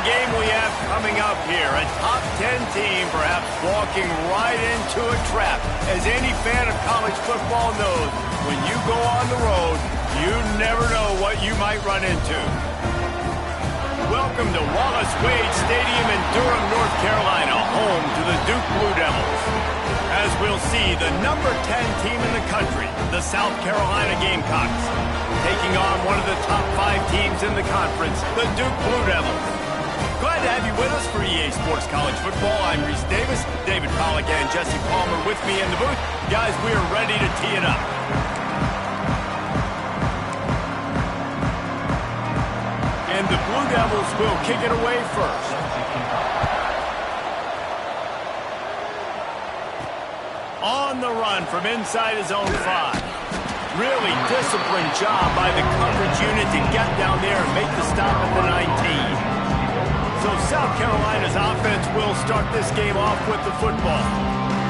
the game we have coming up here. A top 10 team perhaps walking right into a trap. As any fan of college football knows, when you go on the road, you never know what you might run into. Welcome to Wallace Wade Stadium in Durham, North Carolina, home to the Duke Blue Devils. As we'll see, the number 10 team in the country, the South Carolina Gamecocks, taking on one of the top 5 teams in the conference, the Duke Blue Devils. Glad to have you with us for EA Sports College Football. I'm Reese Davis, David Pollack and Jesse Palmer with me in the booth. Guys, we are ready to tee it up. And the Blue Devils will kick it away first. On the run from inside his own 5. Really disciplined job by the coverage unit to get down there and make the stop at the 19. So South Carolina's offense will start this game off with the football.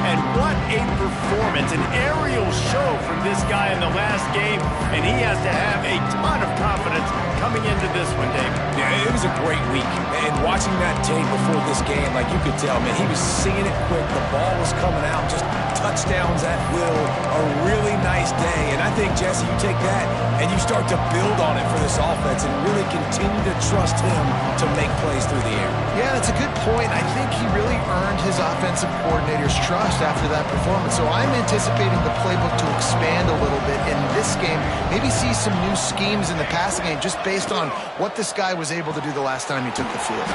And what a performance, an aerial show from this guy in the last game, and he has to have a ton of confidence coming into this one, Dave. Yeah, it was a great week, and watching that tape before this game, like you could tell, man, he was seeing it quick, the ball was coming out, just touchdowns at will, a really nice day, and I think, Jesse, you take that and you start to build on it for this offense and really continue to trust him to make plays through the air. Yeah, that's a good point. I think he really earned his offensive coordinator's trust after that performance. So I'm anticipating the playbook to expand a little bit in this game. Maybe see some new schemes in the passing game just based on what this guy was able to do the last time he took the field.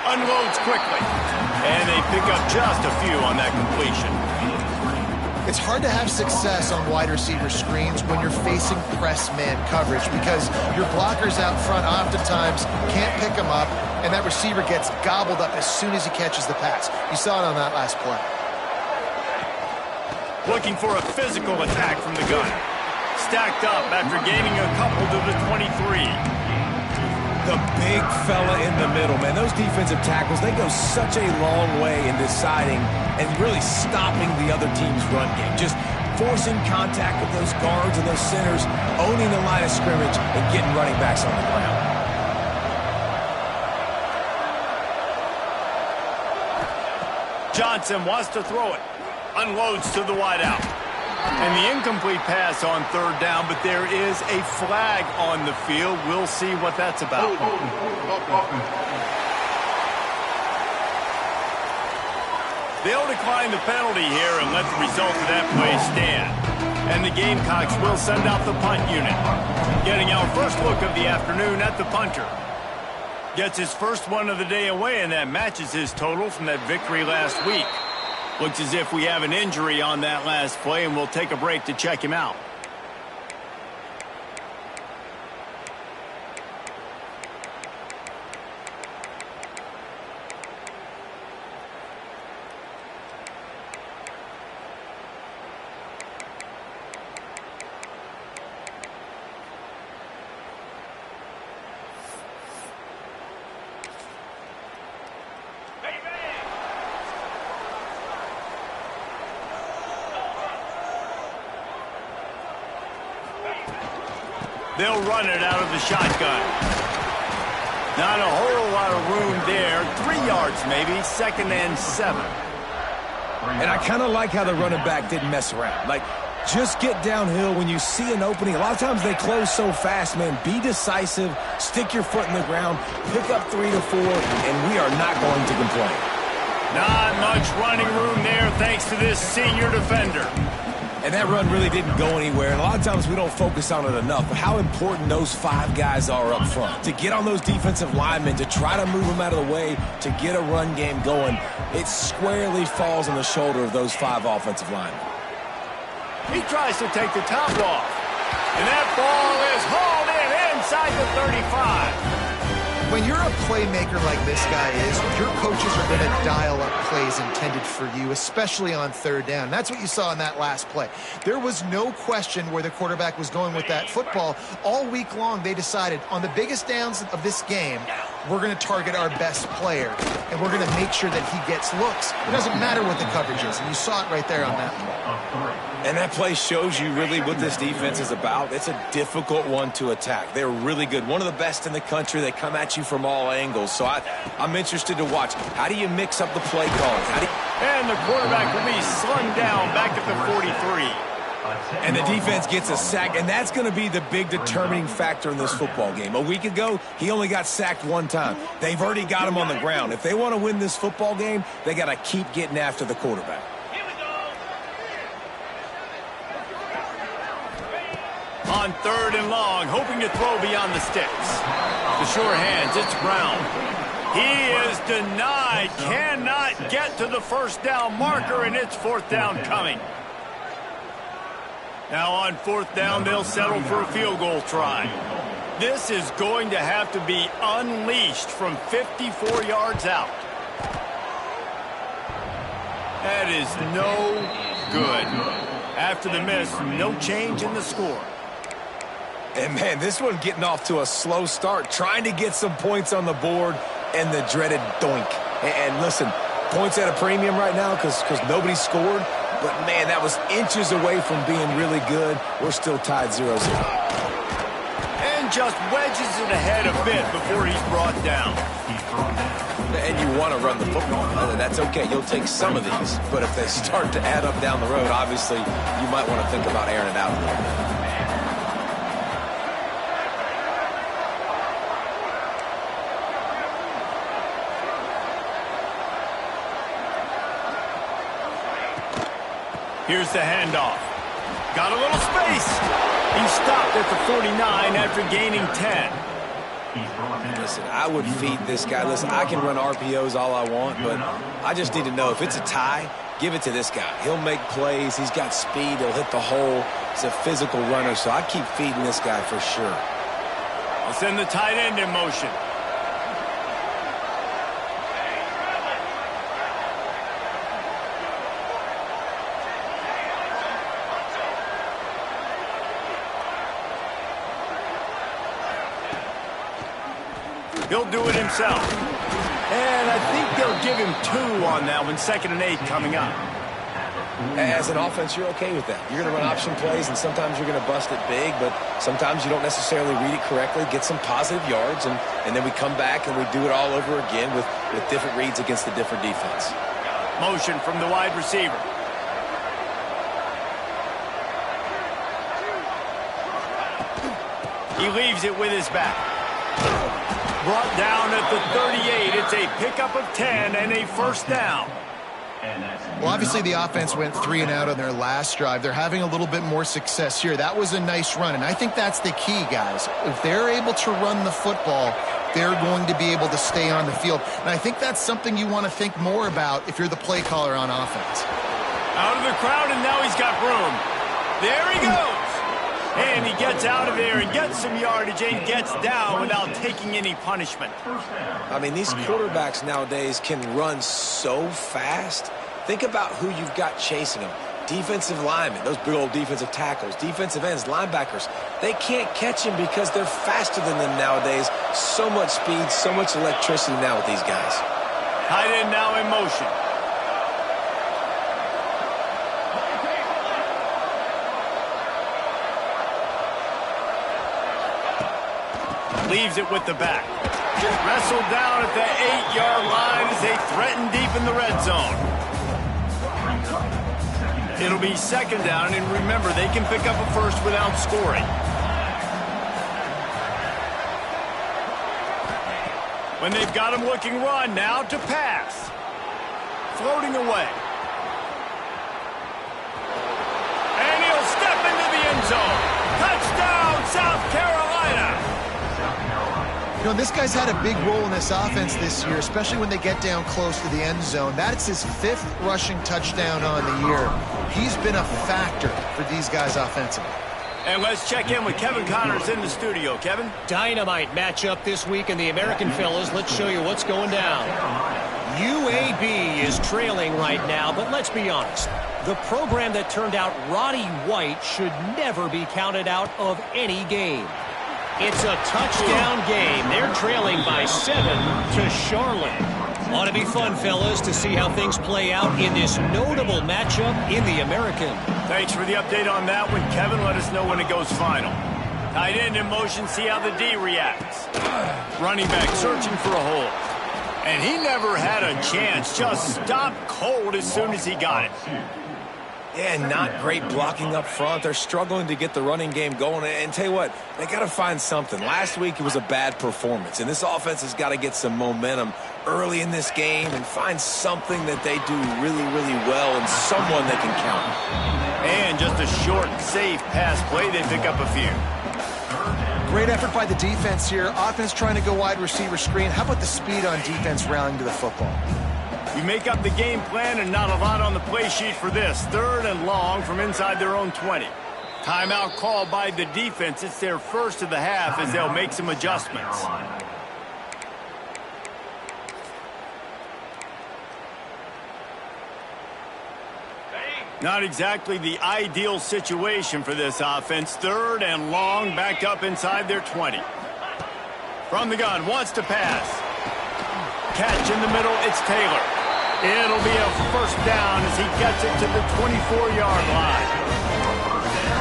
Unloads quickly. And they pick up just a few on that completion. It's hard to have success on wide receiver screens when you're facing press man coverage because your blockers out front oftentimes can't pick them up, and that receiver gets gobbled up as soon as he catches the pass. You saw it on that last play. Looking for a physical attack from the gun. Stacked up after gaining a couple to the 23. The big fella in the middle, man. Those defensive tackles, they go such a long way in deciding and really stopping the other team's run game. Just forcing contact with those guards and those centers, owning the line of scrimmage, and getting running backs on the ground. Johnson wants to throw it. Unloads to the wideout. And the incomplete pass on third down, but there is a flag on the field. We'll see what that's about. They'll decline the penalty here and let the result of that play stand. And the Gamecocks will send out the punt unit. Getting our first look of the afternoon at the punter. Gets his first one of the day away, and that matches his total from that victory last week. Looks as if we have an injury on that last play, and we'll take a break to check him out. They'll run it out of the shotgun. Not a whole lot of room there. 3 yards maybe, 2nd and 7. And I kind of like how the running back didn't mess around. Like, just get downhill when you see an opening. A lot of times they close so fast, man. Be decisive, stick your foot in the ground, pick up 3 to 4, and we are not going to complain. Not much running room there thanks to this senior defender. And that run really didn't go anywhere. And a lot of times we don't focus on it enough, but how important those 5 guys are up front. To get on those defensive linemen, to try to move them out of the way, to get a run game going, it squarely falls on the shoulder of those 5 offensive linemen. He tries to take the top off. And that ball is hauled in inside the 35. When you're a playmaker like this guy is, your coaches are going to dial up plays intended for you, especially on third down. That's what you saw in that last play. There was no question where the quarterback was going with that football. All week long, they decided on the biggest downs of this game, we're going to target our best player, and we're going to make sure that he gets looks. It doesn't matter what the coverage is, and you saw it right there on that play. And that play shows you really what this defense is about. It's a difficult one to attack. They're really good. One of the best in the country. They come at you from all angles. So I'm interested to watch. How do you mix up the play calling? And the quarterback will be slung down back at the 43. And the defense gets a sack, and that's going to be the big determining factor in this football game. A week ago, he only got sacked one time. They've already got him on the ground. If they want to win this football game, they got to keep getting after the quarterback. On 3rd and long, hoping to throw beyond the sticks. The sure hands, it's Brown. He is denied, cannot get to the first down marker, and it's 4th down coming. Now on 4th down, they'll settle for a field goal try. This is going to have to be unleashed from 54 yards out. That is no good. After the miss, no change in the score. And, man, this one getting off to a slow start, trying to get some points on the board, and the dreaded doink. And listen, points at a premium right now because nobody scored. But, man, that was inches away from being really good. We're still tied 0-0. And just wedges it ahead a bit before he's brought down. And you want to run the football. That's okay. You'll take some of these. But if they start to add up down the road, obviously, you might want to think about airing it out a little bit. Here's the handoff. Got a little space. He stopped at the 49 after gaining 10. Listen, I would feed this guy. Listen, I can run RPOs all I want, but I just need to know if it's a tie, give it to this guy. He'll make plays. He's got speed. He'll hit the hole. He's a physical runner, so I keep feeding this guy for sure. We'll send the tight end in motion. He'll do it himself. And I think they'll give him 2 on that one. 2nd and 8 coming up. As an offense, you're okay with that. You're going to run option plays, and sometimes you're going to bust it big, but sometimes you don't necessarily read it correctly, get some positive yards, and then we come back and we do it all over again with different reads against the different defense. Motion from the wide receiver. He leaves it with his back. Brought down at the 38. It's a pickup of 10 and a 1st down. Well, obviously the offense went 3 and out on their last drive. They're having a little bit more success here. That was a nice run, and I think that's the key, guys. If they're able to run the football, they're going to be able to stay on the field. And I think that's something you want to think more about if you're the play caller on offense. Out of the crowd, and now he's got room. There he goes. And he gets out of there and gets some yardage and gets down without taking any punishment. I mean, these quarterbacks nowadays can run so fast. Think about who you've got chasing them. Defensive linemen, those big old defensive tackles, defensive ends, linebackers. They can't catch him because they're faster than them nowadays. So much speed, so much electricity now with these guys. Tight end now in motion. Leaves it with the back. Wrestled down at the 8-yard line as they threaten deep in the red zone. It'll be 2nd down, and remember, they can pick up a 1st without scoring. When they've got him looking run, now to pass. Floating away. And he'll step into the end zone. Touchdown, South Carolina. You know, this guy's had a big role in this offense this year, especially when they get down close to the end zone. That's his 5th rushing touchdown on the year. He's been a factor for these guys offensively. And let's check in with Kevin Connors in the studio. Kevin? Dynamite matchup this week in the American, fellas. Let's show you what's going down. UAB is trailing right now, but let's be honest. The program that turned out Roddy White should never be counted out of any game. It's a touchdown game. They're trailing by 7 to Charlotte. Ought to be fun, fellas, to see how things play out in this notable matchup in the American. Thanks for the update on that one, Kevin. Let us know when it goes final. Tight end in motion, see how the D reacts. Running back searching for a hole. And he never had a chance. Just stopped cold as soon as he got it. Yeah, not great blocking up front. They're struggling to get the running game going. And tell you what, they got to find something. Last week it was a bad performance, and this offense has got to get some momentum early in this game and find something that they do really, really well and someone they can count on. And just a short, safe pass play, they pick up a few. Great effort by the defense here. Offense trying to go wide receiver screen. How about the speed on defense rallying to the football? You make up the game plan and not a lot on the play sheet for this. 3rd and long from inside their own 20. Timeout called by the defense. It's their first of the half as they'll make some adjustments. Not exactly the ideal situation for this offense. 3rd and long, backed up inside their 20. From the gun, wants to pass. Catch in the middle, it's Taylor. It'll be a first down as he gets it to the 24-yard line.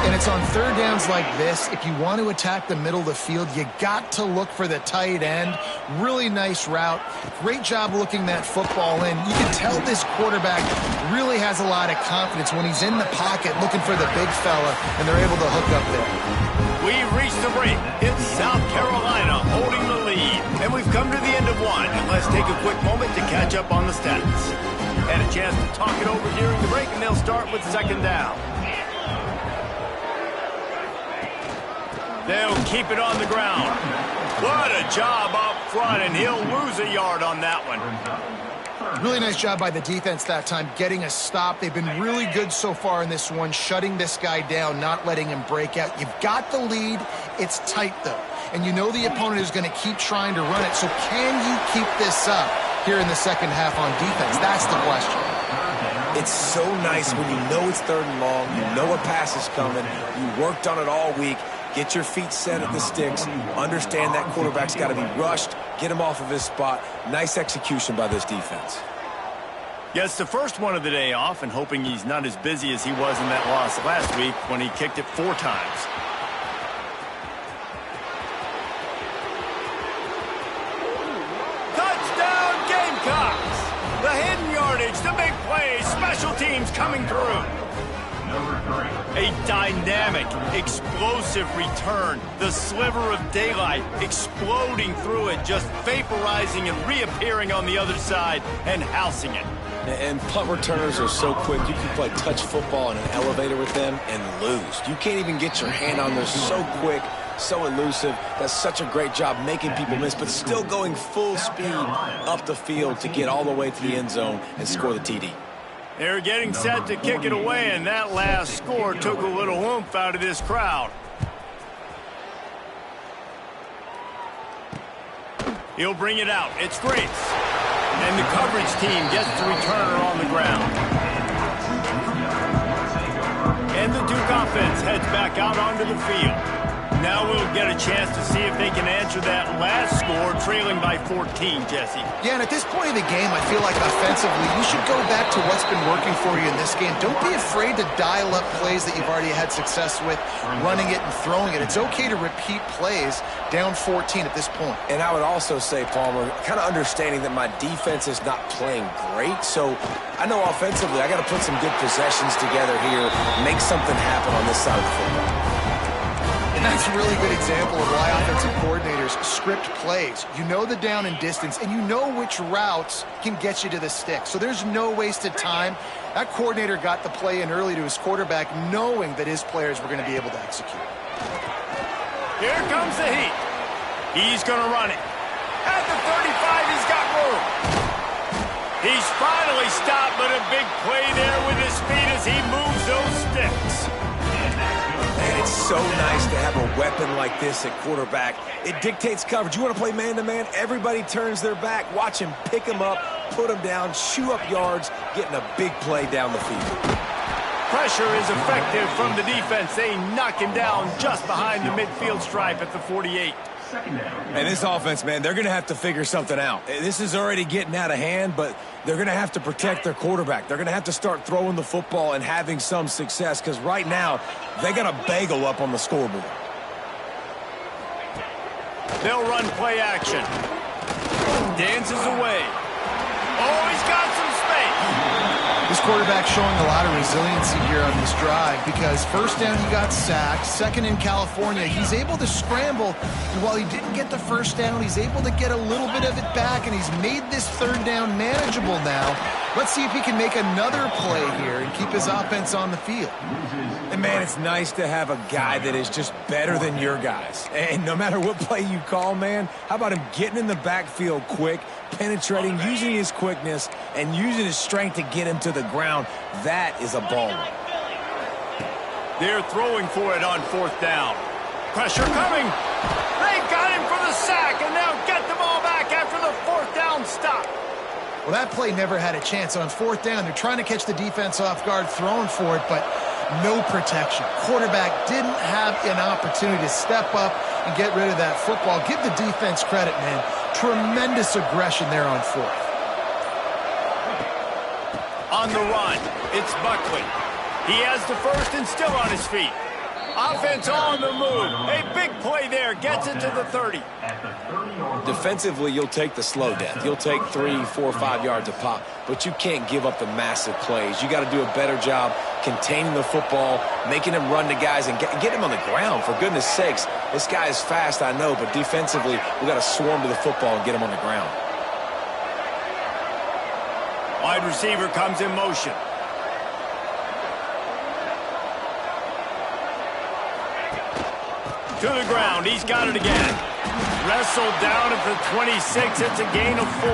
And it's on 3rd downs like this. If you want to attack the middle of the field, you got to look for the tight end. Really nice route. Great job looking that football in. You can tell this quarterback really has a lot of confidence when he's in the pocket looking for the big fella, and they're able to hook up there. We've reached the break. It's South Carolina holding the lead. And we've come to the end of one. And let's take a quick moment to catch up on the stats. Had a chance to talk it over during the break, and they'll start with 2nd down. They'll keep it on the ground. What a job up front, and he'll lose a yard on that one. Really nice job by the defense that time, getting a stop. They've been really good so far in this one, shutting this guy down, not letting him break out. You've got the lead. It's tight, though. And you know the opponent is going to keep trying to run it. So can you keep this up here in the second half on defense? That's the question. It's so nice when you know it's 3rd and long, you know a pass is coming, you worked on it all week. Get your feet set at the sticks. Understand that quarterback's got to be rushed. Get him off of his spot. Nice execution by this defense. Gets the first one of the day off and hoping he's not as busy as he was in that loss last week when he kicked it 4 times. Touchdown Gamecocks! The hidden yardage, the big plays, special teams coming through. A dynamic, explosive return. The sliver of daylight exploding through it, just vaporizing and reappearing on the other side and housing it. And punt returners are so quick. You can play touch football in an elevator with them and lose. You can't even get your hand on them. So quick, so elusive. Does such a great job making people miss, but still going full speed up the field to get all the way to the end zone and score the TD. They're getting set to kick it away, and that last score took a little oomph out of this crowd. He'll bring it out. It's Grace. And the coverage team gets the returner on the ground. And the Duke offense heads back out onto the field. Now we'll get a chance to see if they can answer that last score, trailing by 14, Jesse. Yeah, and at this point in the game, I feel like offensively, you should go back to what's been working for you in this game. Don't be afraid to dial up plays that you've already had success with, running it and throwing it. It's okay to repeat plays down 14 at this point. And I would also say, Palmer, kind of understanding that my defense is not playing great, so I know offensively I got to put some good possessions together here, make something happen on this side of the football. And that's a really good example of why offensive coordinators script plays. You know the down and distance, and you know which routes can get you to the stick. So there's no wasted time. That coordinator got the play in early to his quarterback, knowing that his players were going to be able to execute. Here comes the heat. He's going to run it. At the 35, he's got room. He's finally stopped, but a big play there with his feet as he moves those sticks. And it's so nice to have a weapon like this at quarterback. It dictates coverage. You want to play man-to-man? Everybody turns their back. Watch him pick him up, put him down, shoot up yards, getting a big play down the field. Pressure is effective from the defense. They knock him down just behind the midfield stripe at the 48. And this offense, man, they're going to have to figure something out. This is already getting out of hand, but they're going to have to protect their quarterback. They're going to have to start throwing the football and having some success because right now they got a bagel up on the scoreboard. They'll run play action. Dances away. Oh, he's got some space. This quarterback showing a lot of resiliency here on this drive because first down he got sacked, second in California, he's able to scramble, and while he didn't get the first down, he's able to get a little bit of it back, and he's made this third down manageable now. Let's see if he can make another play here and keep his offense on the field. And, man, it's nice to have a guy that is just better than your guys. And no matter what play you call, man, how about him getting in the backfield quick, penetrating, using his quickness, and using his strength to get him to the ground. That is a baller. They're throwing for it on fourth down. Pressure coming. They got him for the sack, and now get the ball back after the fourth down stop. Well, that play never had a chance. On fourth down, they're trying to catch the defense off guard, throwing for it, but no protection. Quarterback didn't have an opportunity to step up and get rid of that football. Give the defense credit, man. Tremendous aggression there on fourth. On the run, it's Buckley. He has the first and still on his feet. Offense on the move. A big play there. Gets it to the 30. Defensively, you'll take the slow death. You'll take 3, 4, 5 yards a pop, but you can't give up the massive plays. You got to do a better job containing the football, making him run to guys, and get him on the ground. For goodness sakes, this guy is fast, I know, but defensively, we got to swarm to the football and get him on the ground. Wide receiver comes in motion. To the ground. He's got it again. Wrestled down at the 26. It's a gain of 4.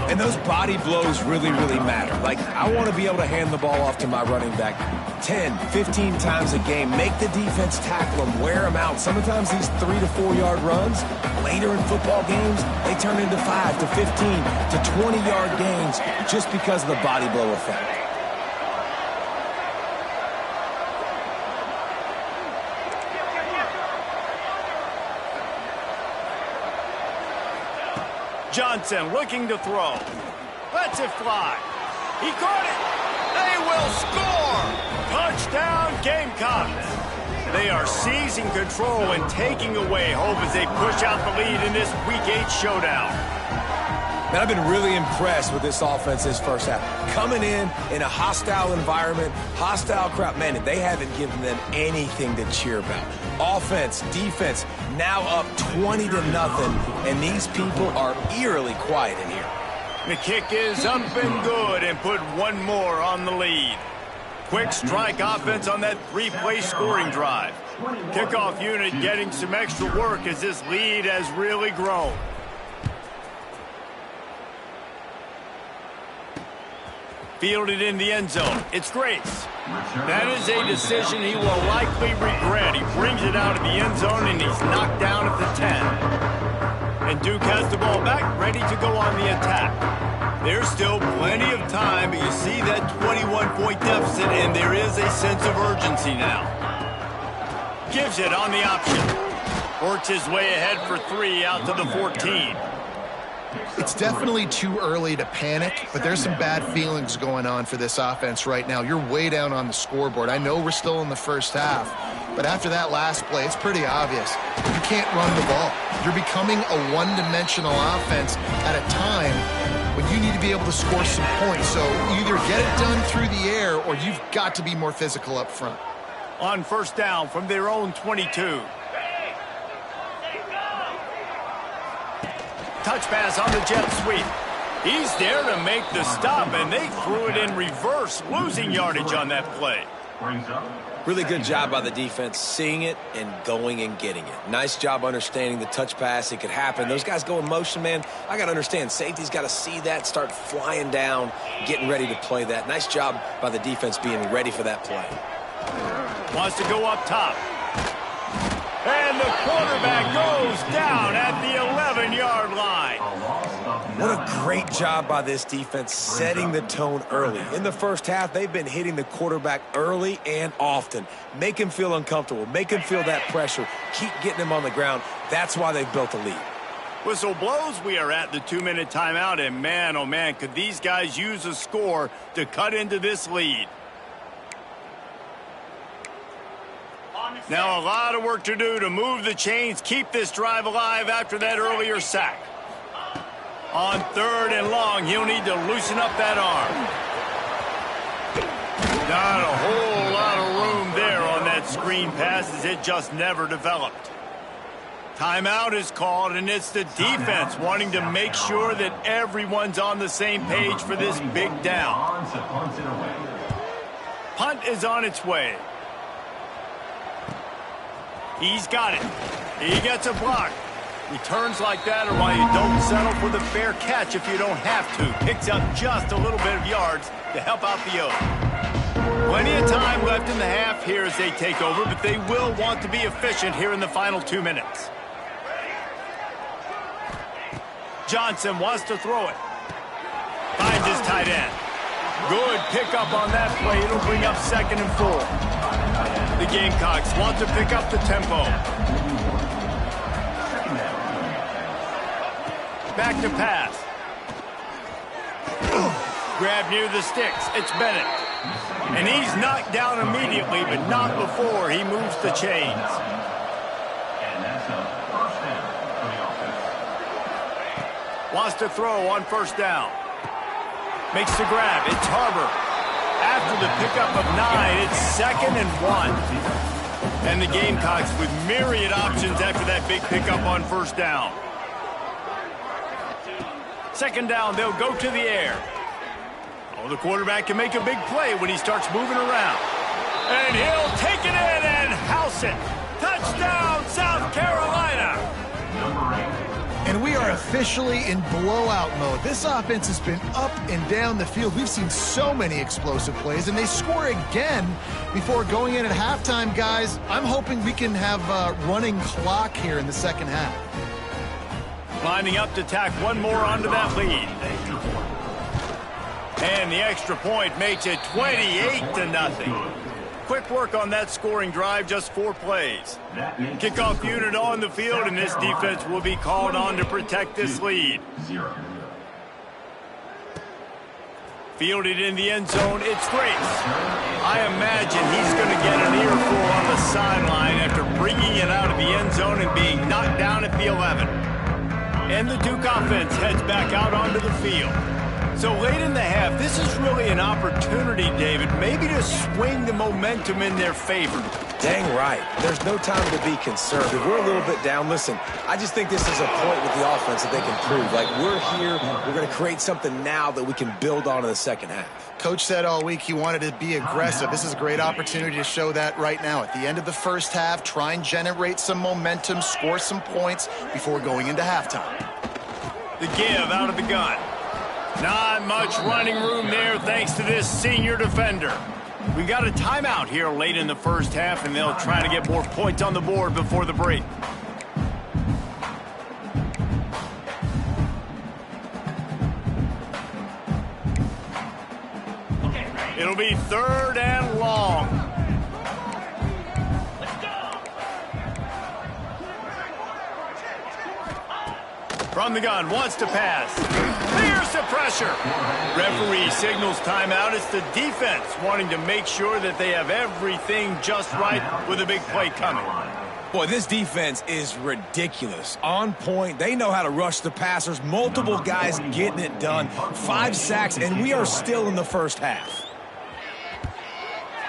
And those body blows really, really matter. Like, I want to be able to hand the ball off to my running back 10, 15 times a game. Make the defense tackle him, wear him out. Sometimes these 3 to 4 yard runs, later in football games, they turn into 5 to 15 to 20 yard gains just because of the body blow effect. Johnson looking to throw. Lets it fly. He caught it. They will score. Touchdown Gamecocks. They are seizing control and taking away hope as they push out the lead in this Week 8 showdown. Man, I've been really impressed with this offense this first half. Coming in a hostile environment, hostile crowd. Man, they haven't given them anything to cheer about. Offense, defense, now up 20-0, and these people are eerily quiet in here. The kick is up and good and put one more on the lead. Quick strike offense on that 3-play scoring drive. Kickoff unit getting some extra work as this lead has really grown. Fielded in the end zone. It's Grace. That is a decision he will likely regret. He brings it out of the end zone, and he's knocked down at the 10. And Duke has the ball back, ready to go on the attack. There's still plenty of time, but you see that 21-point deficit, and there is a sense of urgency now. Gives it on the option. Works his way ahead for 3 out to the 14. It's definitely too early to panic, but there's some bad feelings going on for this offense right now. You're way down on the scoreboard. I know we're still in the first half, but after that last play, it's pretty obvious. You can't run the ball. You're becoming a one-dimensional offense at a time when you need to be able to score some points. So either get it done through the air or you've got to be more physical up front. On first down from their own 22. Touch pass on the jet sweep. He's there to make the stop, and they threw it in reverse, losing yardage on that play. Really good job by the defense, seeing it and going and getting it. Nice job understanding the touch pass. It could happen. Those guys go in motion, man. I got to understand. Safety's got to see that, start flying down, getting ready to play that. Nice job by the defense being ready for that play. Wants to go up top. And the quarterback goes down at the 11-yard line. What a great job by this defense setting the tone early. In the first half, they've been hitting the quarterback early and often. Make him feel uncomfortable. Make him feel that pressure. Keep getting him on the ground. That's why they've built a lead. Whistle blows, we are at the 2-minute timeout, and man, oh man, could these guys use a score to cut into this lead. Now a lot of work to do to move the chains, keep this drive alive after that earlier sack. On 3rd and long, he'll need to loosen up that arm. Not a whole lot of room there on that screen pass as it just never developed. Timeout is called, and it's the defense wanting to make sure that everyone's on the same page for this big down. Punt is on its way. He's got it. He gets a block. Returns like that are why you don't settle for the fair catch if you don't have to. Picks up just a little bit of yards to help out the O's. Plenty of time left in the half here as they take over, but they will want to be efficient here in the final 2 minutes. Johnson wants to throw it. Finds his tight end. Good pickup on that play. It'll bring up 2nd and 4. The Gamecocks want to pick up the tempo. Back to pass. Grab near the sticks. It's Bennett. And he's knocked down immediately, but not before he moves the chains. Wants to throw on 1st down. Makes the grab. It's Harbor. After the pickup of 9, it's 2nd and 1. And the Gamecocks with myriad options after that big pickup on 1st down. 2nd down, they'll go to the air. Oh, the quarterback can make a big play when he starts moving around. And he'll take it in and house it. Touchdown, South Carolina. And we are officially in blowout mode. This offense has been up and down the field. We've seen so many explosive plays, and they score again before going in at halftime, guys. I'm hoping we can have a running clock here in the 2nd half. Lining up to tack one more onto that lead. And the extra point makes it 28-0. Quick work on that scoring drive, just 4 plays. Kickoff unit on the field, and this defense will be called on to protect this lead. Fielded in the end zone, it's Grace. I imagine he's going to get an earful on the sideline after bringing it out of the end zone and being knocked down at the 11. And the Duke offense heads back out onto the field. So late in the half, this is really an opportunity, David, maybe to swing the momentum in their favor. Dang right. There's no time to be concerned. If we're a little bit down, listen, I just think this is a point with the offense that they can prove. Like, we're here, we're going to create something now that we can build on in the 2nd half. Coach said all week he wanted to be aggressive. This is a great opportunity to show that right now. At the end of the 1st half, try and generate some momentum, score some points before going into halftime. The give out of the gun. Not much running room there thanks to this senior defender. We got a timeout here late in the 1st half, and they'll try to get more points on the board before the break. It'll be 3rd and long. From the gun, wants to pass. Clears the pressure. Referee signals timeout. It's the defense wanting to make sure that they have everything just right with a big play coming. Boy, this defense is ridiculous. On point. They know how to rush the passers. Multiple guys getting it done. 5 sacks, and we are still in the 1st half.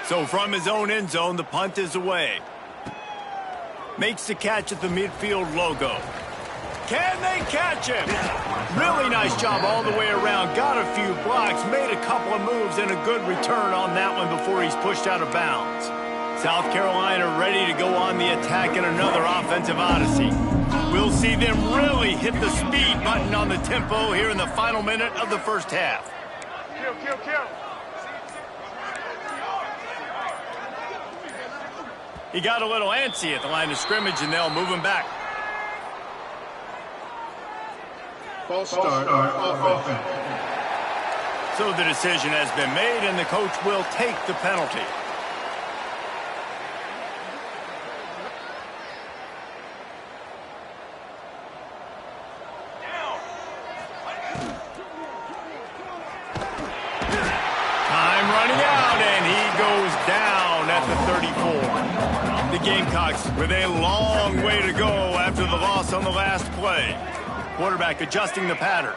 So from his own end zone, the punt is away. Makes the catch at the midfield logo. Can they catch him? Really nice job all the way around. Got a few blocks, made a couple of moves, and a good return on that one before he's pushed out of bounds. South Carolina ready to go on the attack in another offensive odyssey. We'll see them really hit the speed button on the tempo here in the final minute of the 1st half. Kill. He got a little antsy at the line of scrimmage, and they'll move him back. False start on offense. So the decision has been made, and the coach will take the penalty. Time running out, and he goes down at the 34. The Gamecocks with a long way to go after the loss on the last play. Quarterback adjusting the pattern.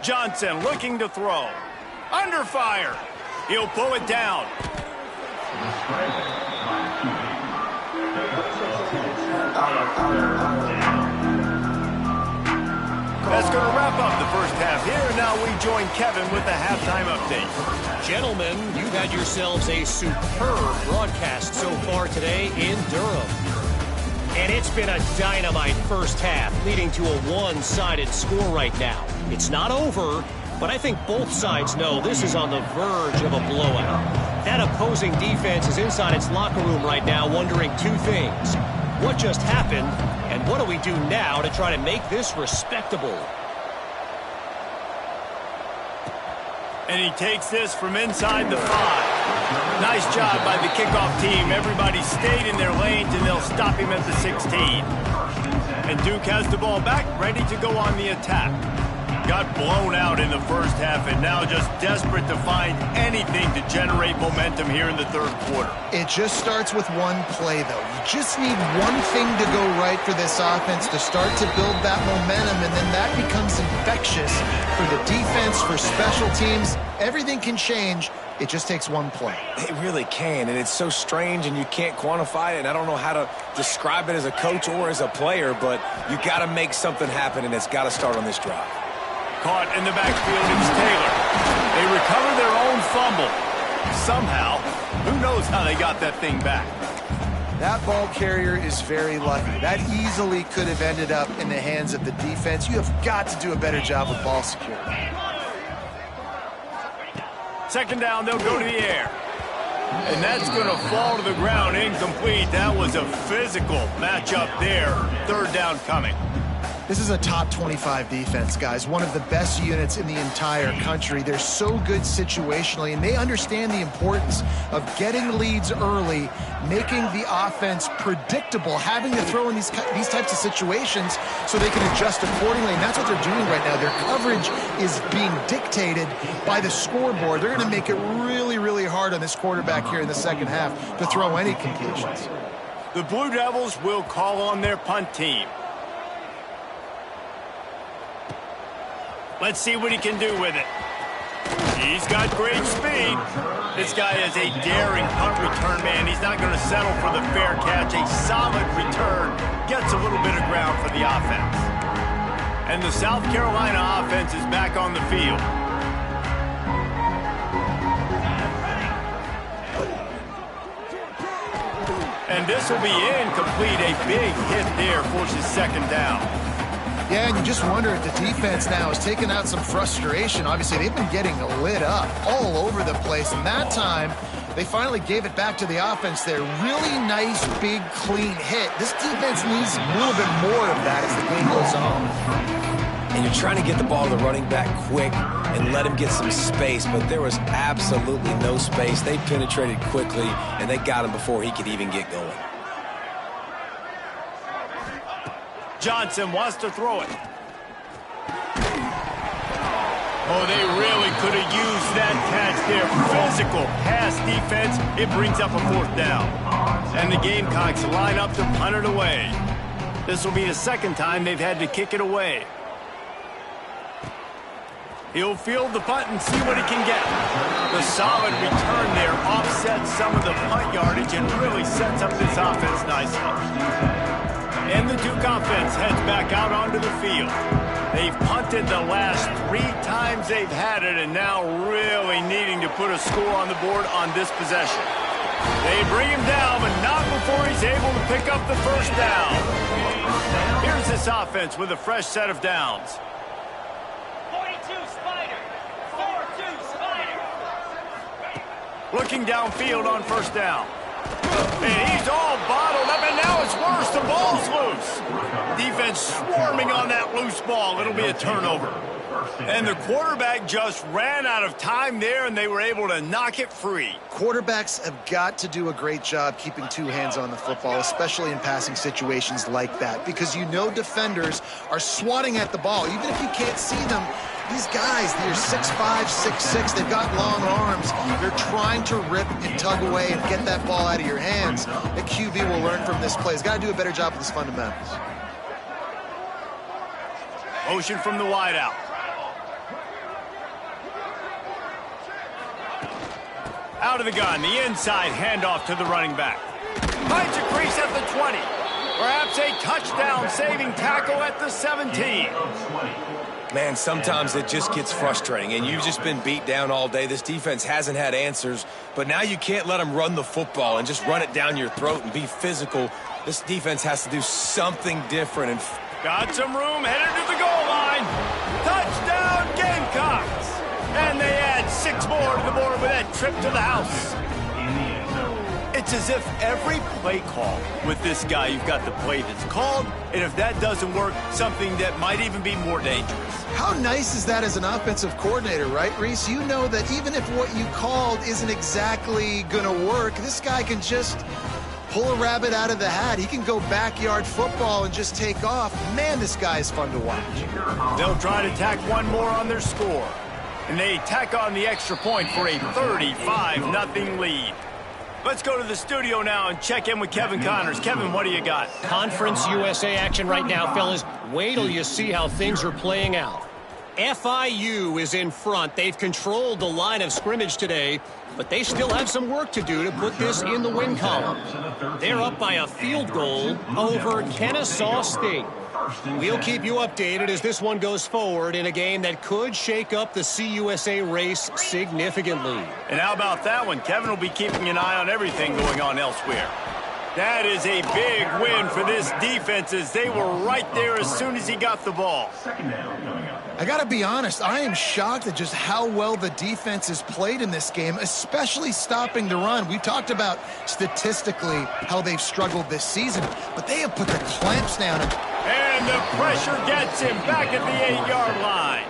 Johnson looking to throw. Under fire. He'll pull it down. That's going to wrap up the first half here. Now we join Kevin with the halftime update. Gentlemen, you've had yourselves a superb broadcast so far today in Durham. And it's been a dynamite first half, leading to a one-sided score right now. It's not over, but I think both sides know this is on the verge of a blowout. That opposing defense is inside its locker room right now wondering two things. What just happened, and what do we do now to try to make this respectable? And he takes this from inside the 5. Nice job by the kickoff team. Everybody stayed in their lanes, and they'll stop him at the 16. And Duke has the ball back, ready to go on the attack. Got blown out in the first half, and now just desperate to find anything to generate momentum here in the third quarter. It just starts with one play, though. You just need one thing to go right for this offense to start to build that momentum, and then that becomes infectious for the defense, for special teams. Everything can change. It just takes one play. It really can, and it's so strange, and you can't quantify it, and I don't know how to describe it as a coach or as a player, but you got to make something happen, and it's got to start on this drive. Caught in the backfield, it's Taylor. They recover their own fumble. Somehow, who knows how they got that thing back. That ball carrier is very lucky. That easily could have ended up in the hands of the defense. You have got to do a better job with ball security. Second down, they'll go to the air. And that's going to fall to the ground, incomplete. That was a physical matchup there. Third down coming. This is a top 25 defense, guys. One of the best units in the entire country. They're so good situationally, and they understand the importance of getting leads early, making the offense predictable, having to throw in these types of situations so they can adjust accordingly. And that's what they're doing right now. Their coverage is being dictated by the scoreboard. They're going to make it really, really hard on this quarterback here in the second half to throw any completions. The Blue Devils will call on their punt team. Let's see what he can do with it. He's got great speed. This guy is a daring punt return man. He's not going to settle for the fair catch. A solid return gets a little bit of ground for the offense. And the South Carolina offense is back on the field. And this will be incomplete. A big hit there forces second down. Yeah, and you just wonder if the defense now is taking out some frustration. Obviously, they've been getting lit up all over the place, and that time they finally gave it back to the offense there. Really nice, big, clean hit. This defense needs a little bit more of that as the game goes on. And you're trying to get the ball to the running back quick and let him get some space, but there was absolutely no space. They penetrated quickly, and they got him before he could even get going. Johnson wants to throw it. Oh, they really could have used that catch there. Physical pass defense. It brings up a fourth down. And the Gamecocks line up to punt it away. This will be the second time they've had to kick it away. He'll field the punt and see what he can get. The solid return there offsets some of the punt yardage and really sets up this offense nicely. And the Duke offense heads back out onto the field. They've punted the last 3 times they've had it, and now really needing to put a score on the board on this possession. They bring him down, but not before he's able to pick up the first down. Here's this offense with a fresh set of downs. 42 Spider, 4-2 Spider. Looking downfield on first down. And he's all bottled up, and now it's worse. The ball's loose. Defense swarming on that loose ball. It'll be a turnover. And the quarterback just ran out of time there, and they were able to knock it free. Quarterbacks have got to do a great job keeping two hands on the football, especially in passing situations like that, because you know defenders are swatting at the ball. Even if you can't see them, these guys, they're 6'5", 6'6", they've got long arms. They're trying to rip and tug away and get that ball out of your hands. The QB will learn from this play. He's got to do a better job with his fundamentals. Motion from the wideout. Out of the gun, the inside handoff to the running back. Finds a crease at the 20. Perhaps a touchdown-saving tackle at the 17. Man, sometimes it just gets frustrating, and you've just been beat down all day. This defense hasn't had answers, but now you can't let them run the football and just run it down your throat and be physical. This defense has to do something different. And got some room, headed to the goal line. Touchdown, Gamecocks! And they add 6 more to the board with that trip to the house. It's as if every play call with this guy, you've got the play that's called, and if that doesn't work, something that might even be more dangerous. How nice is that as an offensive coordinator, right, Reese? You know that even if what you called isn't exactly going to work, this guy can just pull a rabbit out of the hat. He can go backyard football and just take off. Man, this guy is fun to watch. They'll try to tack one more on their score, and they tack on the extra point for a 35-0 lead. Let's go to the studio now and check in with Kevin Connors. Kevin, what do you got? Conference USA action right now, fellas. Wait till you see how things are playing out. FIU is in front. They've controlled the line of scrimmage today, but they still have some work to do to put this in the win column. They're up by a field goal over Kennesaw State. We'll keep you updated as this one goes forward in a game that could shake up the CUSA race significantly. And how about that one? Kevin will be keeping an eye on everything going on elsewhere. That is a big win for this defense as they were right there as soon as he got the ball. I got to be honest, I am shocked at just how well the defense has played in this game, especially stopping the run. We talked about statistically how they've struggled this season, but they have put the clamps down. And the pressure gets him back at the 8-yard line.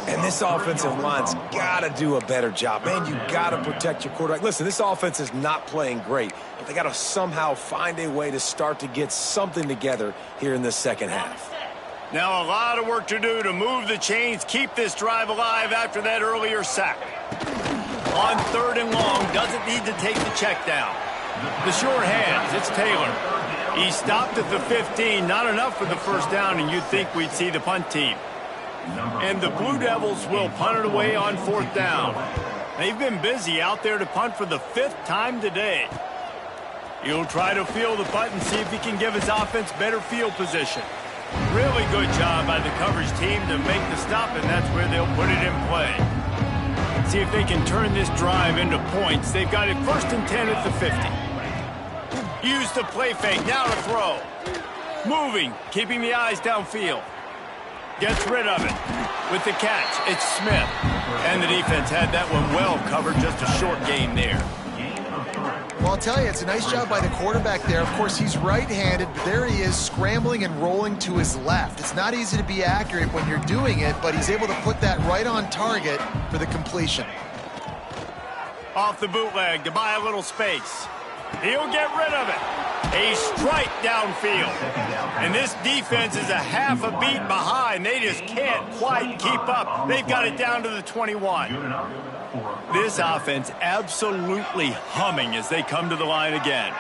And this offensive line's got to do a better job. Man, you got to protect your quarterback. Listen, this offense is not playing great, but they got to somehow find a way to start to get something together here in the second half. Now a lot of work to do to move the chains, keep this drive alive after that earlier sack. On 3rd and long, doesn't need to take the check down. The sure hands, it's Taylor. He stopped at the 15, not enough for the first down, and you'd think we'd see the punt team. And the Blue Devils will punt it away on 4th down. They've been busy out there to punt for the 5th time today. He'll try to field the punt and see if he can give his offense better field position. Really good job by the coverage team to make the stop, and that's where they'll put it in play. See if they can turn this drive into points. They've got it 1st and 10 at the 50. Use the play fake, now to throw. Moving, keeping the eyes downfield. Gets rid of it. With the catch, it's Smith. And the defense had that one well covered, just a short gain there. Well, I'll tell you, it's a nice job by the quarterback there. Of course, he's right-handed, but there he is scrambling and rolling to his left. It's not easy to be accurate when you're doing it, but he's able to put that right on target for the completion. Off the bootleg to buy a little space. He'll get rid of it. A strike downfield. And this defense is a half a beat behind. They just can't quite keep up. They've got it down to the 21. This offense absolutely humming as they come to the line again.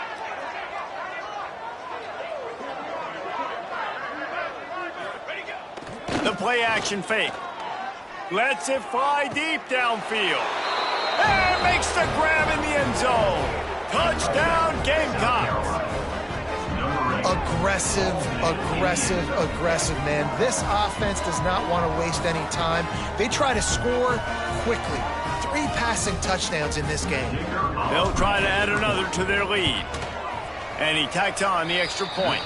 The play action fake. Lets it fly deep downfield. And makes the grab in the end zone. Touchdown, Gamecocks. Aggressive, aggressive, aggressive, man. This offense does not want to waste any time. They try to score quickly. 3 passing touchdowns in this game. They'll try to add another to their lead. And he tacked on the extra point.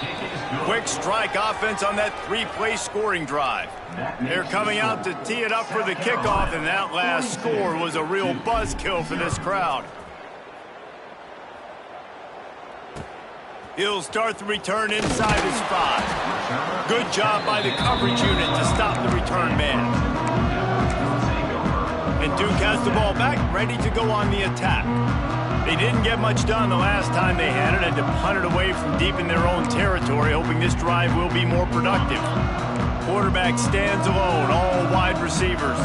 Quick strike offense on that 3-play scoring drive. They're coming out to tee it up for the kickoff, and that last score was a real buzzkill for this crowd. He'll start the return inside his 5. Good job by the coverage unit to stop the return man. And Duke has the ball back, ready to go on the attack. They didn't get much done the last time they had it, and to punt it away from deep in their own territory, hoping this drive will be more productive. Quarterback stands alone, all wide receivers.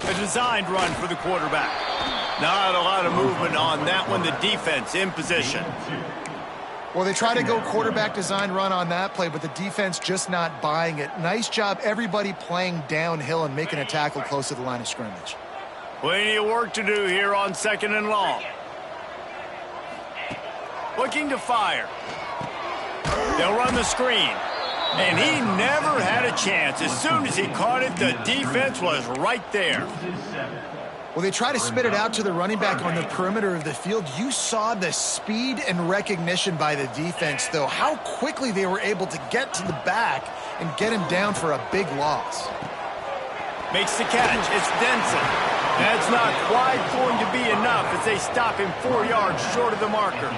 A designed run for the quarterback. Not a lot of movement on that one. The defense in position. Well, they try to go quarterback design run on that play, but the defense just not buying it. Nice job, everybody playing downhill and making a tackle close to the line of scrimmage. Plenty of work to do here on 2nd and long. Looking to fire. They'll run the screen. And he never had a chance. As soon as he caught it, the defense was right there. Well, they try to spit it out to the running back on the perimeter of the field. You saw the speed and recognition by the defense, though. How quickly they were able to get to the back and get him down for a big loss. Makes the catch. It's Denson. That's not quite going to be enough as they stop him 4 yards short of the marker.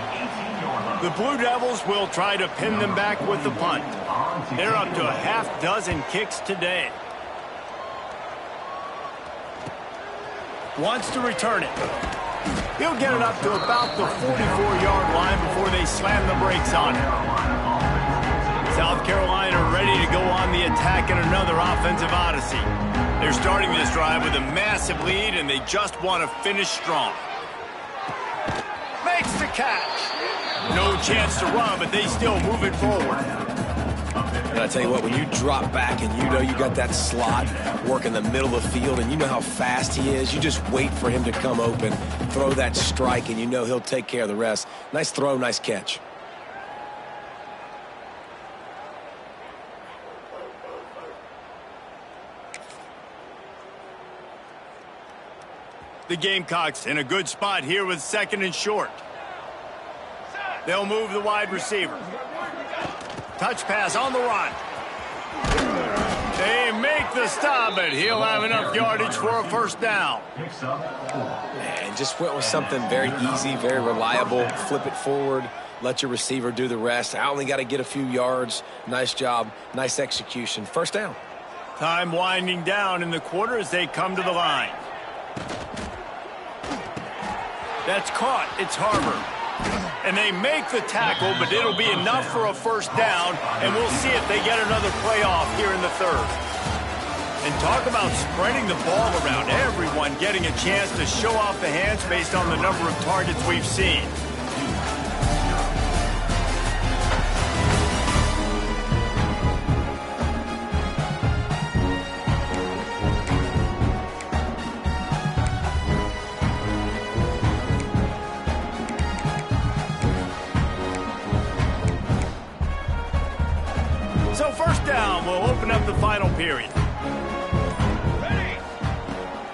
The Blue Devils will try to pin them back with the punt. They're up to a half-dozen kicks today. Wants to return it. He'll get it up to about the 44-yard line before they slam the brakes on it. South Carolina ready to go on the attack in another offensive odyssey. They're starting this drive with a massive lead, and they just want to finish strong. Makes the catch. No chance to run, but they still move it forward. And I tell you what, when you drop back and you know you got that slot work in the middle of the field and you know how fast he is, you just wait for him to come open, throw that strike, and you know he'll take care of the rest. Nice throw, nice catch. The Gamecocks in a good spot here with 2nd and short. They'll move the wide receiver. Touch pass on the run. They make the stop, but he'll have enough yardage for a first down. And just went with something very easy, very reliable. Flip it forward, let your receiver do the rest. I only got to get a few yards. Nice job, nice execution. First down. Time winding down in the quarter as they come to the line. That's caught. It's Harbor. And they make the tackle, but it'll be enough for a first down, and we'll see if they get another playoff here in the 3rd. And talk about spreading the ball around. Everyone getting a chance to show off the hands based on the number of targets we've seen. So first down will open up the final period.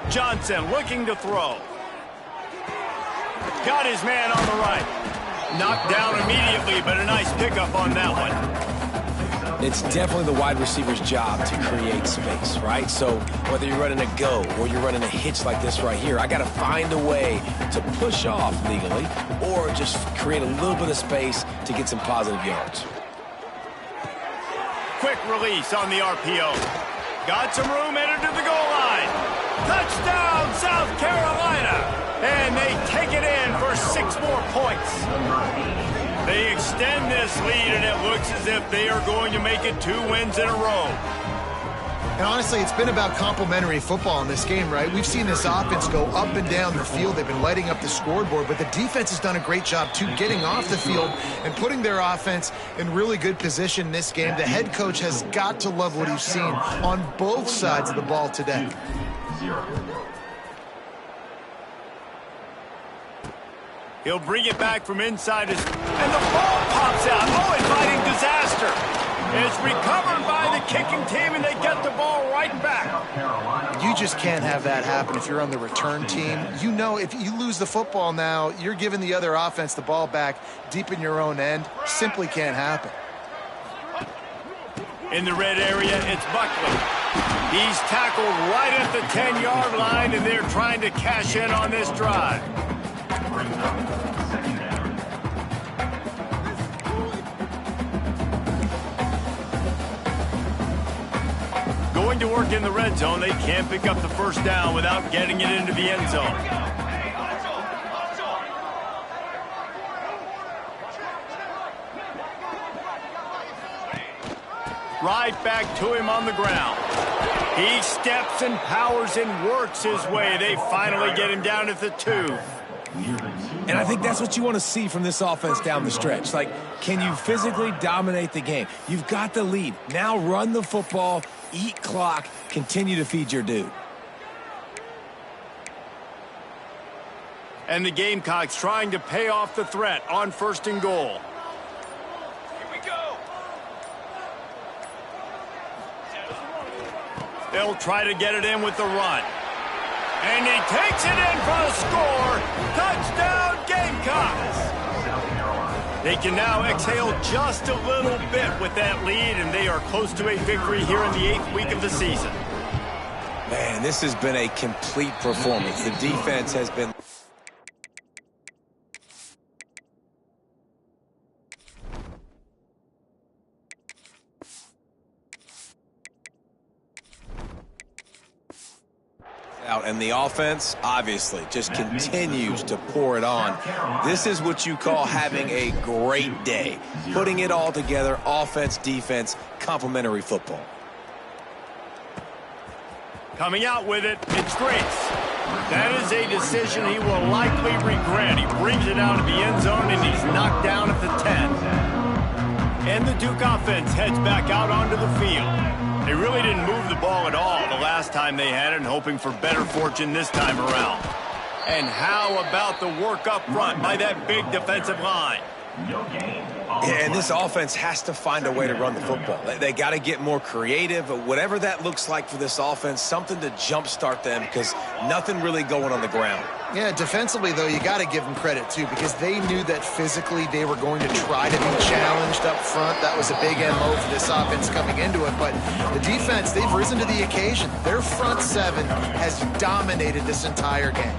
Johnson looking to throw. Got his man on the right. Knocked down immediately, but a nice pickup on that one. It's definitely the wide receiver's job to create space, right? So whether you're running a go or you're running a hitch like this right here, I got to find a way to push off legally or just create a little bit of space to get some positive yards. Quick release on the RPO. Got some room headed to the goal line. Touchdown, South Carolina. And they take it in for 6 more points. They extend this lead, and it looks as if they are going to make it 2 wins in a row. And honestly, it's been about complementary football in this game, right? We've seen this offense go up and down the field. They've been lighting up the scoreboard, but the defense has done a great job, too, getting off the field and putting their offense in really good position in this game. The head coach has got to love what he's seen on both sides of the ball today. He'll bring it back from inside his... And the ball pops out. Oh, inviting disaster. It's recovered by the kicking team, and they get the ball right back. You just can't have that happen if you're on the return team. You know, if you lose the football now, you're giving the other offense the ball back deep in your own end. Simply can't happen. In the red area, it's Buckley. He's tackled right at the 10-yard line, and they're trying to cash in on this drive. Going to work in the red zone, they can't pick up the first down without getting it into the end zone. Right back to him on the ground. He steps and powers and works his way. They finally get him down at the 2. And I think that's what you want to see from this offense down the stretch. Like, can you physically dominate the game? You've got the lead. Now run the football, eat clock, continue to feed your dude. And the Gamecocks trying to pay off the threat on 1st and goal. They'll try to get it in with the run. And he takes it in for a score. Touchdown, Gamecocks. They can now exhale just a little bit with that lead, and they are close to a victory here in the 8th week of the season. Man, this has been a complete performance. The defense has been... And the offense, obviously, just continues to pour it on. This is what you call having a great day. Putting it all together, offense, defense, complementary football. Coming out with it, it's Grace. That is a decision he will likely regret. He brings it out of the end zone, and he's knocked down at the 10. And the Duke offense heads back out onto the field. They really didn't move the ball at all the last time they had it, and hoping for better fortune this time around. And how about the work up front by that big defensive line? Yeah, and this offense has to find a way to run the football. They got to get more creative, whatever that looks like for this offense, something to jumpstart them, because nothing really going on the ground. Yeah, defensively, though, you got to give them credit, too, because they knew that physically they were going to try to be challenged up front. That was a big MO for this offense coming into it. But the defense, they've risen to the occasion. Their front 7 has dominated this entire game.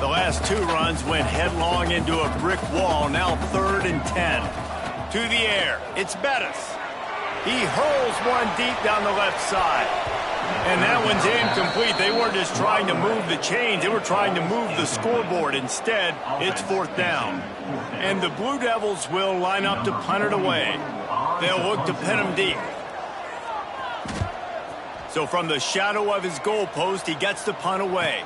The last 2 runs went headlong into a brick wall. Now 3rd and 10. To the air, it's Bettis. He hurls one deep down the left side. And that one's incomplete. They weren't just trying to move the chains. They were trying to move the scoreboard. Instead, it's 4th down. And the Blue Devils will line up to punt it away. They'll look to pin him deep. So from the shadow of his goalpost, he gets the punt away.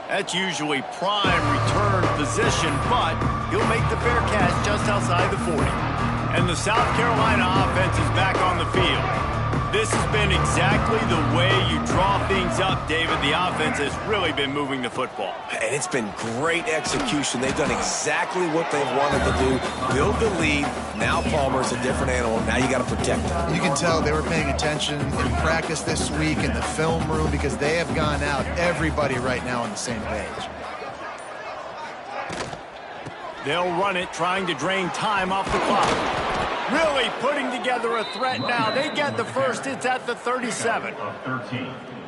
That's usually prime return position, but he'll make the fair catch just outside the 40. And the South Carolina offense is back on the field. This has been exactly the way you draw things up, David. The offense has really been moving the football. And it's been great execution. They've done exactly what they've wanted to do. Build the lead. Now Palmer's a different animal. Now you got to protect him. You can tell they were paying attention in practice this week in the film room, because they have gone out, everybody right now on the same page. They'll run it, trying to drain time off the clock. Really putting together a threat now. They get the first. It's at the 37.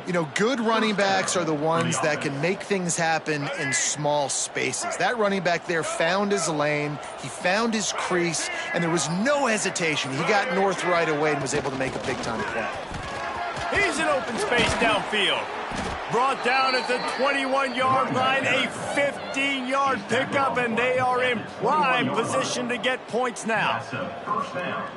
You know, good running backs are the ones that can make things happen in small spaces. That running back there found his lane, he found his crease, and there was no hesitation. He got north right away and was able to make a big-time play. He's in open space downfield. Brought down at the 21-yard line, a 15-yard pickup, and they are in prime position to get points now.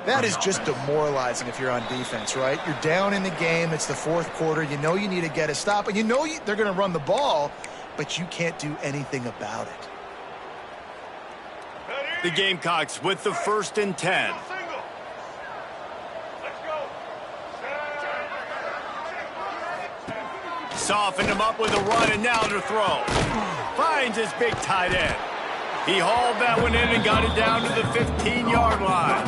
That is just demoralizing if you're on defense, right? You're down in the game. It's the 4th quarter. You know you need to get a stop, and you know they're going to run the ball, but you can't do anything about it. The Gamecocks with the 1st and 10. Softened him up with a run, and now to throw. Finds his big tight end. He hauled that one in and got it down to the 15-yard line.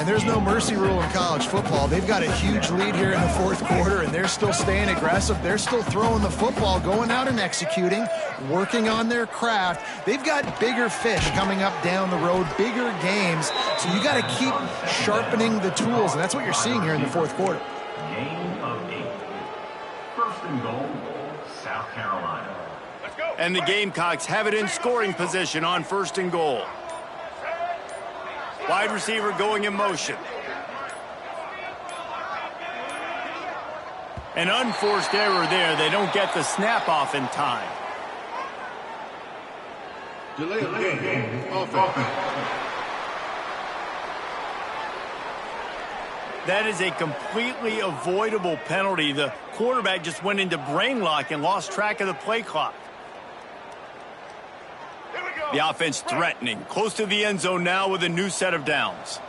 And there's no mercy rule in college football. They've got a huge lead here in the fourth quarter, and they're still staying aggressive. They're still throwing the football, going out and executing, working on their craft. They've got bigger fish coming up down the road, bigger games. So you got to keep sharpening the tools, and that's what you're seeing here in the fourth quarter. Game of 8. First and goal, South Carolina. Let's go. And the Gamecocks have it in scoring position on first and goal. Wide receiver going in motion. An unforced error there. They don't get the snap off in time. Delay of game. Offense. That is a completely avoidable penalty. The quarterback just went into brain lock and lost track of the play clock. The offense threatening, close to the end zone now with a new set of downs.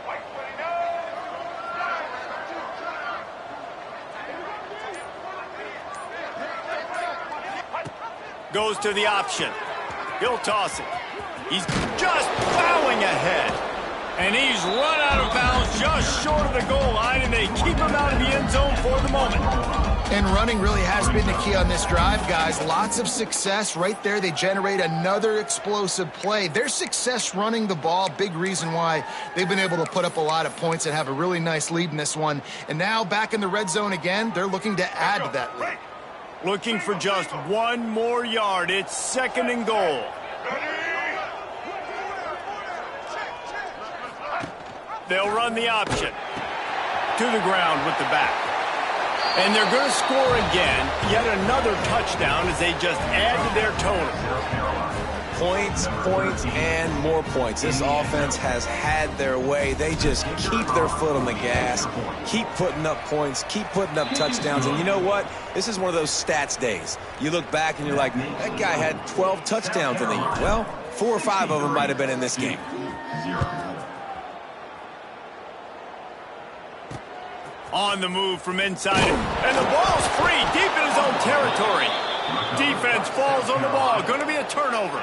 Goes to the option. He'll toss it. He's just plowing ahead. And he's run out of bounds just short of the goal line, and they keep him out of the end zone for the moment. And running really has been the key on this drive, guys. Lots of success right there. They generate another explosive play. Their success running the ball, big reason why they've been able to put up a lot of points and have a really nice lead in this one. And now back in the red zone again, they're looking to add to that lead. Looking for just one more yard. It's second and goal. They'll run the option. To the ground with the back. And they're going to score again. Yet another touchdown as they just add to their total. Points, points, and more points. This offense has had their way. They just keep their foot on the gas, keep putting up points, keep putting up touchdowns. And you know what? This is one of those stats days. You look back and you're like, that guy had 12 touchdowns in the year. Well, 4 or 5 of them might have been in this game. On the move from inside. And the ball's free deep in his own territory. Defense falls on the ball. Going to be a turnover.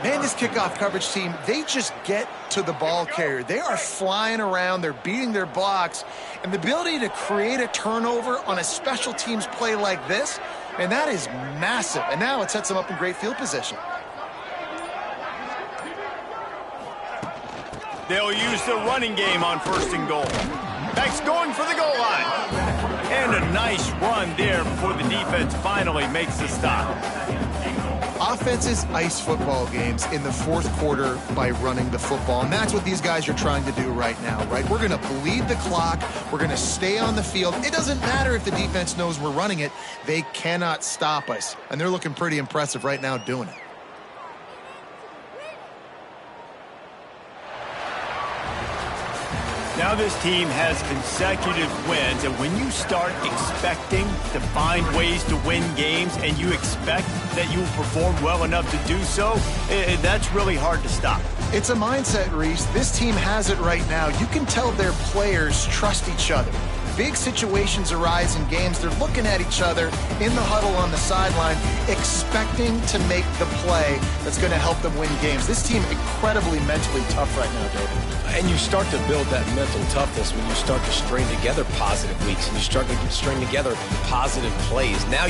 Man, this kickoff coverage team, they just get to the ball carrier. They are flying around. They're beating their blocks. And the ability to create a turnover on a special teams play like this, and that is massive. And now it sets them up in great field position. They'll use the running game on first and goal. Beck's going for the goal line. And a nice run there before the defense finally makes the stop. Offenses ice football games in the fourth quarter by running the football. And that's what these guys are trying to do right now, right? We're going to bleed the clock. We're going to stay on the field. It doesn't matter if the defense knows we're running it. They cannot stop us. And they're looking pretty impressive right now doing it. Now this team has consecutive wins, and when you start expecting to find ways to win games and you expect that you will perform well enough to do so, that's really hard to stop. It's a mindset, Reese. This team has it right now. You can tell their players trust each other. Big situations arise in games. They're looking at each other in the huddle on the sideline, expecting to make the play that's going to help them win games. This team incredibly mentally tough right now, David. And you start to build that mental toughness when you start to string together positive weeks and you string together positive plays. Now